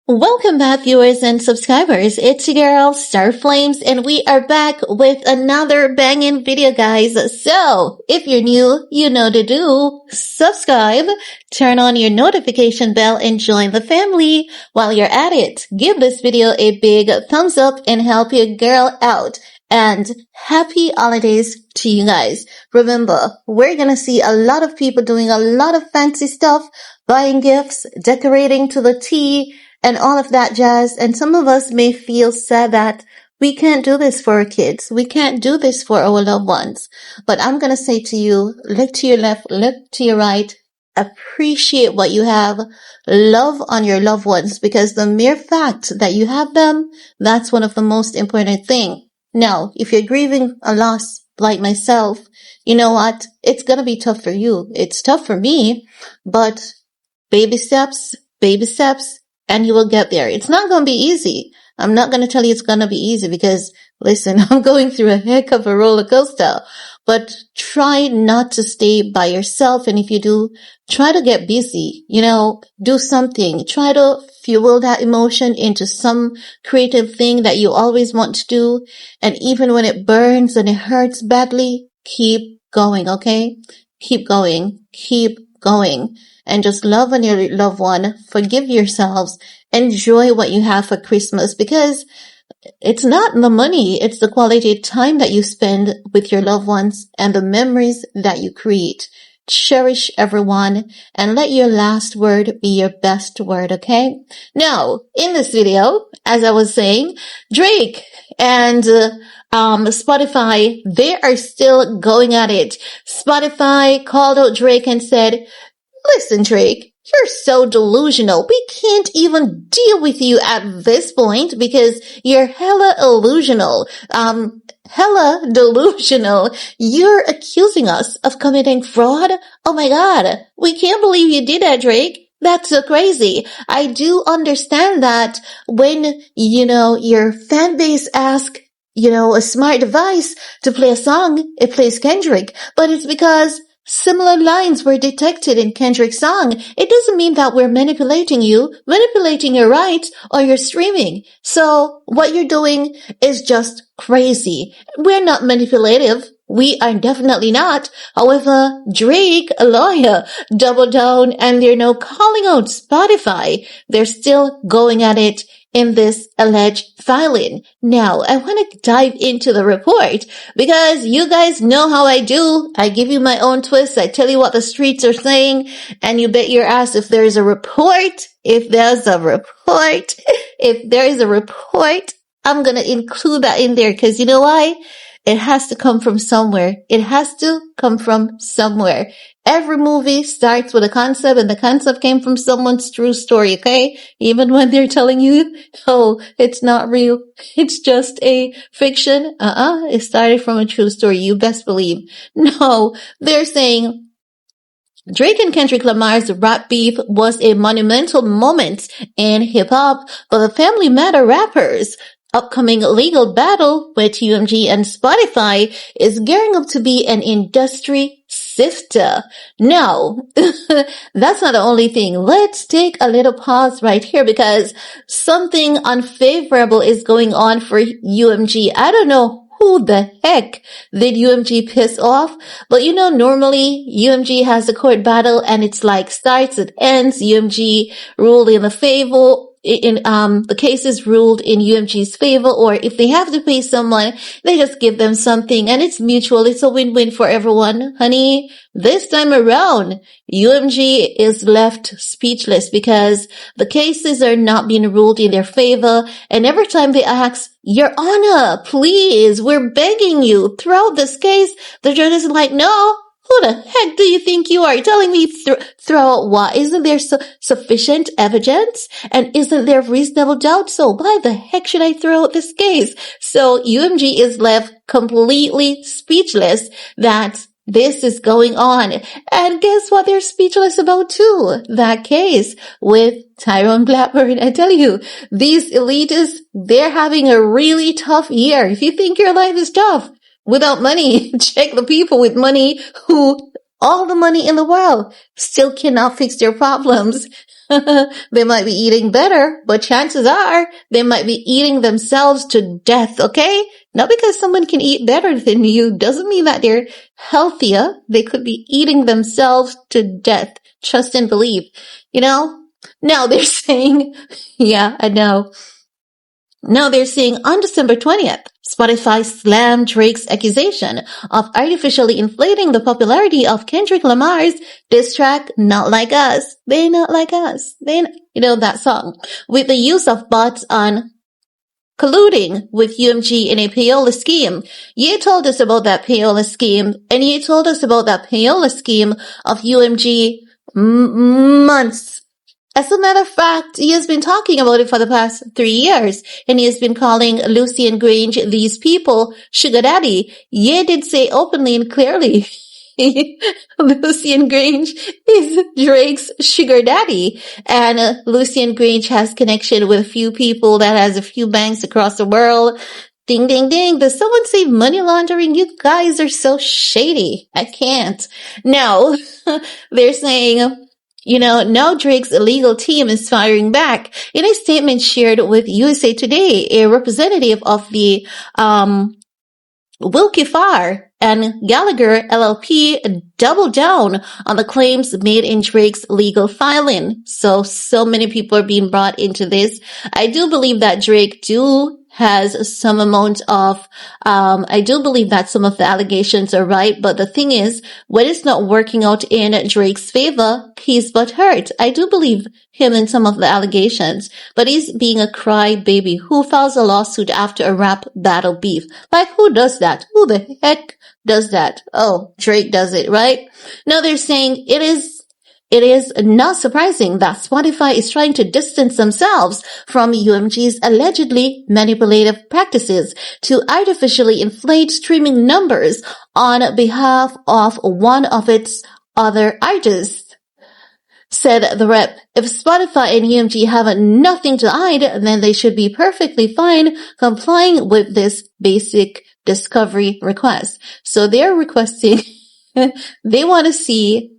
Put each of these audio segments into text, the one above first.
Welcome back, viewers and subscribers. It's your girl, Star Flames, and we are back with another banging video, guys. So, if you're new, you know to do. Subscribe, turn on your notification bell, and join the family. While you're at it, give this video a big thumbs up and help your girl out. And happy holidays to you guys. Remember, we're gonna see a lot of people doing a lot of fancy stuff, buying gifts, decorating to the T, and all of that jazz. And some of us may feel sad that we can't do this for our kids. We can't do this for our loved ones. But I'm going to say to you, look to your left, look to your right, appreciate what you have, love on your loved ones, because the mere fact that you have them, that's one of the most important things. Now, if you're grieving a loss like myself, you know what? It's going to be tough for you. It's tough for me, but baby steps, and you will get there. It's not going to be easy. I'm not going to tell you it's going to be easy because, listen, I'm going through a heck of a roller coaster. But try not to stay by yourself. And if you do, try to get busy. Do something. Try to fuel that emotion into some creative thing that you always want to do. And even when it burns and it hurts badly, keep going, okay? Keep going. Keep going. And just love on your loved one. Forgive yourselves. Enjoy what you have for Christmas, because it's not the money. It's the quality time that you spend with your loved ones and the memories that you create. Cherish everyone and let your last word be your best word, okay? Now, in this video, as I was saying, Drake and Spotify, they are still going at it. Spotify called out Drake and said, "Listen, Drake, you're so delusional. We can't even deal with you at this point because you're hella delusional. You're accusing us of committing fraud? Oh my God. We can't believe you did that, Drake. That's so crazy. I do understand that when, your fan base asks, a smart device to play a song, it plays Kendrick, but it's because similar lines were detected in Kendrick's song. It doesn't mean that we're manipulating your rights, or your streaming. So what you're doing is just crazy. We're not manipulative. We are definitely not. However, Drake, a lawyer, doubled down and they're now calling out Spotify. They're still going at it in this alleged filing. Now, I want to dive into the report because you guys know how I do. I give you my own twist. I tell you what the streets are saying, and you bet your ass if there is a report, I'm going to include that in there because you know why? It has to come from somewhere. Every movie starts with a concept, and the concept came from someone's true story, okay? Even when they're telling you, oh, it's not real, it's just a fiction. It started from a true story, you best believe. No, they're saying Drake and Kendrick Lamar's rap beef was a monumental moment in hip-hop for the Family Matter rappers. Upcoming legal battle with UMG and Spotify is gearing up to be an industry sifter. Now, that's not the only thing. Let's take a little pause right here because something unfavorable is going on for UMG. I don't know who the heck did UMG piss off? But normally UMG has a court battle and it's like starts, it ends. UMG ruled in the favor. The case is ruled in UMG's favor, or if they have to pay someone, they just give them something and it's mutual. It's a win-win for everyone. Honey, this time around, UMG is left speechless because the cases are not being ruled in their favor. And every time they ask, "Your Honor, please, we're begging you, throw out this case," the judge is like, "No. Who the heck do you think you are telling me throw out what? Isn't there sufficient evidence? And isn't there reasonable doubt? So why the heck should I throw out this case?" So UMG is left completely speechless that this is going on. And guess what they're speechless about too? That case with Tyrone Blackburn. I tell you, these elitists, they're having a really tough year. If you think your life is tough, without money, check the people with money who all the money in the world still cannot fix their problems. They might be eating better, but chances are they might be eating themselves to death, okay? Not because someone can eat better than you doesn't mean that they're healthier. They could be eating themselves to death. Trust and believe, you know? Now they're saying, yeah, I know. Now they're saying on December 20th, Spotify slammed Drake's accusation of artificially inflating the popularity of Kendrick Lamar's diss track, Not Like Us. They not like us. That song. With the use of bots on colluding with UMG in a payola scheme. You told us about that payola scheme, and you told us about that payola scheme of UMG months. As a matter of fact, he has been talking about it for the past 3 years, and he has been calling Lucy and Grange, these people, sugar daddy. Ye did say openly and clearly, Lucy and Grange is Drake's sugar daddy, and Lucy and Grange has connection with a few people that has a few banks across the world. Ding, ding, ding. Does someone say money laundering? You guys are so shady. I can't. No, they're saying, now Drake's legal team is firing back. In a statement shared with USA Today, a representative of the Wilkie Farr and Gallagher LLP doubled down on the claims made in Drake's legal filing. So many people are being brought into this. I do believe that Drake has some amount of, I do believe that some of the allegations are right, but the thing is, when it's not working out in Drake's favor, he's butthurt. I do believe him in some of the allegations, but he's being a crybaby. Who files a lawsuit after a rap battle beef? Like, who does that? Who the heck does that? Oh, Drake does it, right? Now they're saying it is not surprising that Spotify is trying to distance themselves from UMG's allegedly manipulative practices to artificially inflate streaming numbers on behalf of one of its other artists. Said the rep, if Spotify and UMG have nothing to hide, then they should be perfectly fine complying with this basic discovery request. So they're requesting, they want to see,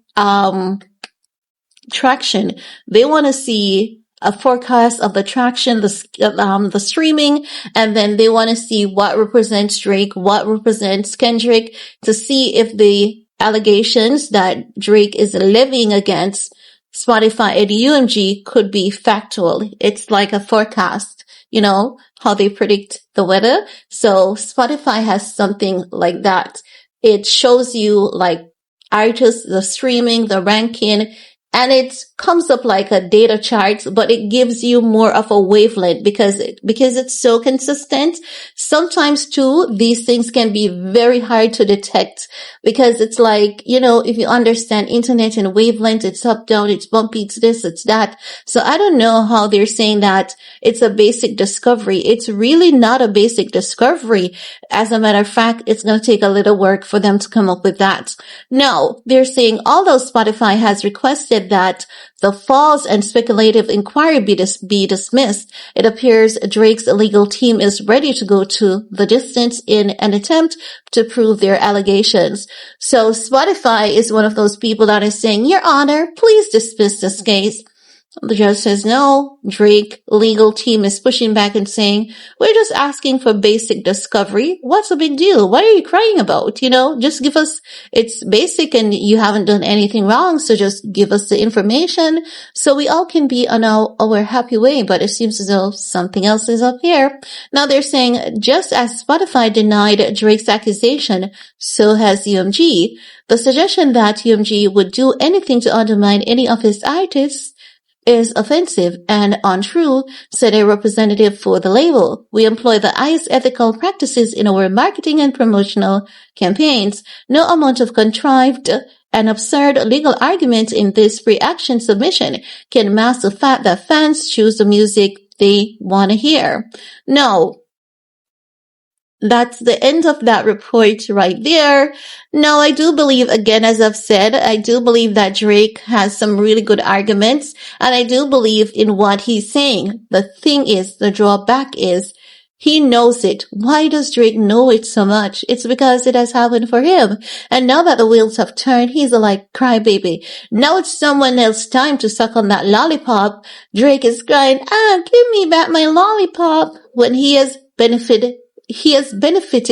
traction. They want to see a forecast of the traction, the streaming, and then they want to see what represents Drake, what represents Kendrick, to see if the allegations that Drake is levying against Spotify and UMG could be factual. It's like a forecast, how they predict the weather. So Spotify has something like that. It shows you like artists, the streaming, the ranking, and it comes up like a data chart, but it gives you more of a wavelength because it's so consistent. Sometimes too, these things can be very hard to detect because it's like, if you understand internet and wavelength, it's up, down, it's bumpy, it's this, it's that. So I don't know how they're saying that it's a basic discovery. It's really not a basic discovery. As a matter of fact, it's going to take a little work for them to come up with that. No, they're saying although Spotify has requested that the false and speculative inquiry be dismissed, it appears Drake's legal team is ready to go to the distance in an attempt to prove their allegations. So Spotify is one of those people that is saying, Your Honor, please dismiss this case. The judge says no. Drake legal team is pushing back and saying, we're just asking for basic discovery. What's the big deal? What are you crying about? Just give us, it's basic and you haven't done anything wrong. So just give us the information so we all can be on our happy way. But it seems as though something else is up here. Now they're saying just as Spotify denied Drake's accusation, so has UMG. The suggestion that UMG would do anything to undermine any of his artists is offensive and untrue, said a representative for the label. We employ the highest ethical practices in our marketing and promotional campaigns. No amount of contrived and absurd legal arguments in this reaction submission can mask the fact that fans choose the music they want to hear. No. That's the end of that report right there. Now, I do believe, again, as I've said, I do believe that Drake has some really good arguments, and I do believe in what he's saying. The thing is, the drawback is, He knows it. Why does Drake know it so much? It's because it has happened for him. And now that the wheels have turned, he's like, crybaby. Now it's someone else's time to suck on that lollipop. Drake is crying, give me back my lollipop. When he has benefited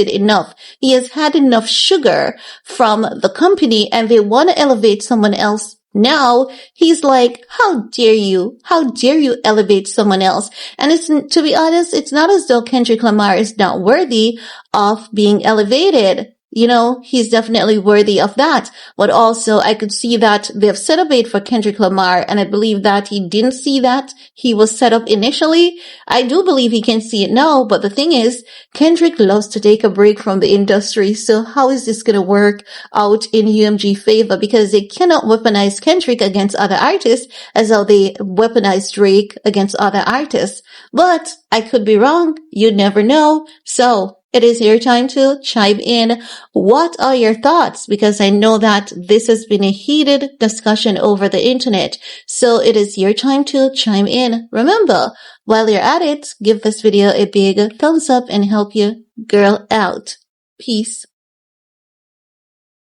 enough. He has had enough sugar from the company and they want to elevate someone else. Now he's like, how dare you? How dare you elevate someone else? And to be honest, it's not as though Kendrick Lamar is not worthy of being elevated. You know, he's definitely worthy of that. But also, I could see that they have set a bait for Kendrick Lamar, and I believe that he didn't see that. He was set up initially. I do believe he can see it now, but the thing is, Kendrick loves to take a break from the industry, so how is this gonna work out in UMG favor? Because they cannot weaponize Kendrick against other artists as how they weaponize Drake against other artists. But I could be wrong. You never know. So, it is your time to chime in. What are your thoughts? Because I know that this has been a heated discussion over the internet. So it is your time to chime in. Remember, while you're at it, give this video a big thumbs up and help your girl out. Peace.